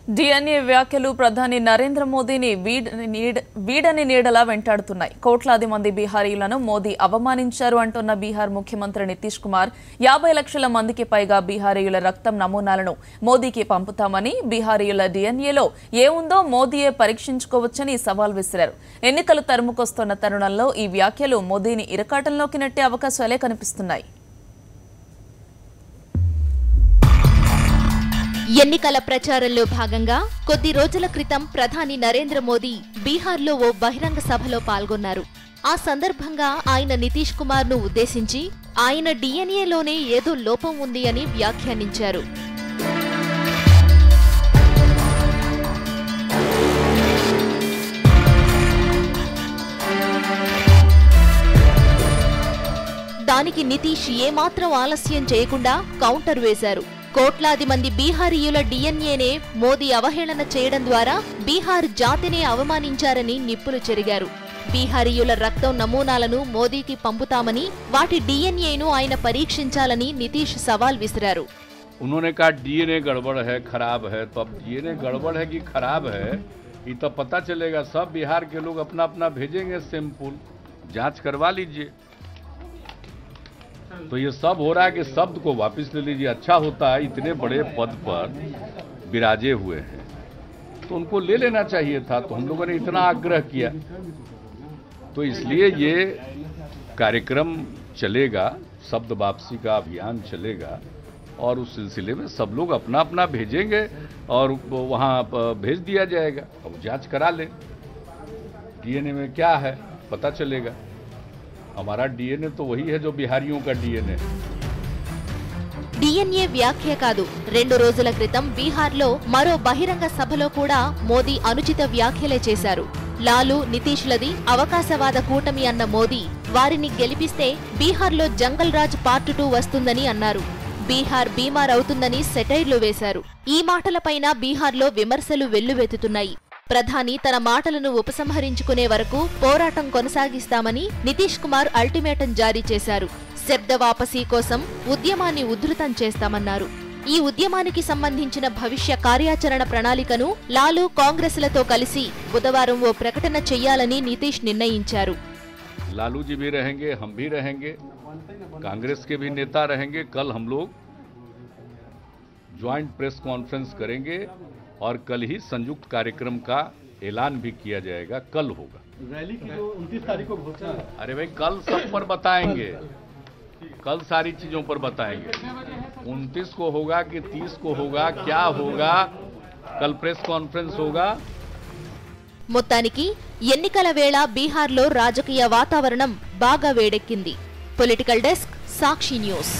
DNA వ్యాఖ్యలు ప్రధాని నరేంద్ర మోదీని వీడని నీడలా వెంటాడుతున్నాయి. కోట్లాది మంది బీహారీలను మోదీ అవమానించారు అంటున్న బీహార్ ముఖ్యమంత్రి నితీష్ కుమార్ 50 లక్షల మందికి పైగా బీహారీయుల రక్తం నమూనాలను మోదీకి పంపుతామని, బీహారీయుల డిఎన్ఏలో ఏముందో మోదీయే పరీక్షించుకోవచ్చని సవాల్ విసిరారు. ఎన్నికలు తరుముకొస్తున్న తరుణంలో ఈ వ్యాఖ్యలు మోదీని ఇరకాటంలోకి నెట్టే అవకాశాలే కనిపిస్తున్నాయి. ఎన్నికల ప్రచారంలో భాగంగా కొద్ది రోజుల క్రితం ప్రధాని నరేంద్ర మోదీ బీహార్లో ఓ బహిరంగ సభలో పాల్గొన్నారు. ఆ సందర్భంగా ఆయన నితీష్ కుమార్ ను ఉద్దేశించి ఆయన డిఎన్ఏలోనే ఏదో లోపం ఉంది అని వ్యాఖ్యానించారు. దానికి నితీష్ ఏమాత్రం ఆలస్యం చేయకుండా కౌంటర్ వేశారు. కోట్లాది మంది బీహారీయుల డిఎన్ఏనే మోదీ అవహేళన చేయడం ద్వారా బీహార్ జాతినే అవమానించారని నిప్పులు చెరిగారు. బీహారీయుల రక్తం నమూనాలను మోదీకి పంపుతామని, వాటి డిఎన్ఏను ఆయన పరీక్షించాలని నితీష్ సవాల్ విసిరారు. उन्होंने कहा डीएनए गड़बड़ है, खराब है, तो अब डीएनए गड़बड़ है कि खराब है ये तो पता चलेगा। सब बिहार के लोग अपना अपना भेजेंगे सैंपल, जांच करवा लीजिए। तो ये सब हो रहा है कि शब्द को वापस ले लीजिए। अच्छा होता है, इतने बड़े पद पर विराजे हुए हैं तो उनको ले लेना चाहिए था। तो हम लोगों ने इतना आग्रह किया, तो इसलिए ये कार्यक्रम चलेगा, शब्द वापसी का अभियान चलेगा और उस सिलसिले में सब लोग अपना अपना भेजेंगे और वहाँ भेज दिया जाएगा। अब जांच करा ले, डीएनए में क्या है पता चलेगा। हमारा डीएनए तो वही है जो बिहारियों का डीएनए। డిఎన్ఏ వ్యాఖ్య కాదు, 2 రోజుల క్రితం బీహార్లో మరో బహిరంగ సభలో కూడా మోదీ అనుచిత వ్యాఖ్యలే చేశారు. లాలు, నితీష్లది అవకాశవాద కూటమి అన్న మోదీ వారిని గెలిపిస్తే బీహార్లో జంగల్ రాజ్ పార్ట్ 2 వస్తుందని అన్నారు. బీహార్ బీమార్ అవుతుందని సెటైర్లు వేశారు. ఈ మాటలపైన బీహార్లో విమర్శలు వెల్లువెత్తుతున్నాయి. ప్రధాని తన మాటలను ఉపసంహరించుకునే వరకు పోరాటం కొనసాగిస్తామని నితీష్ కుమార్ అల్టిమేటం జారీ చేశారు. శబ్ద వాపసీ కోసం ఉద్యమాన్ని ఉధృతం చేస్తామన్నారు. ఈ ఉద్యమానికి సంబంధించిన భవిష్య కార్యాచరణ ప్రణాళికను లాలు, కాంగ్రెస్లతో కలిసి బుధవారం ఓ ప్రకటన చెయ్యాలని నితీష్ నిర్ణయించారు. लालू जी भी रहेंगे, हम भी रहेंगे, कांग्रेस के भी नेता रहेंगे। कल हम लोग ज्वाइंट प्रेस कॉन्फ्रेंस करेंगे और कल ही संयुक्त कार्यक्रम का ऐलान भी किया जाएगा। कल होगा रैली की, जो 29 तारीख को घोषणा। अरे भाई कल सब पर बताएंगे, कल सारी चीजों पर बताएंगे। 29 को होगा कि 30 को होगा, क्या होगा, कल प्रेस कॉन्फ्रेंस होगा। మొత్తానికి ఎన్నికల వేళ బీహార్లో రాజకీయ వాతావరణం బాగా వేడెక్కింది. పొలిటికల్ డెస్క్, సాక్షి న్యూస్.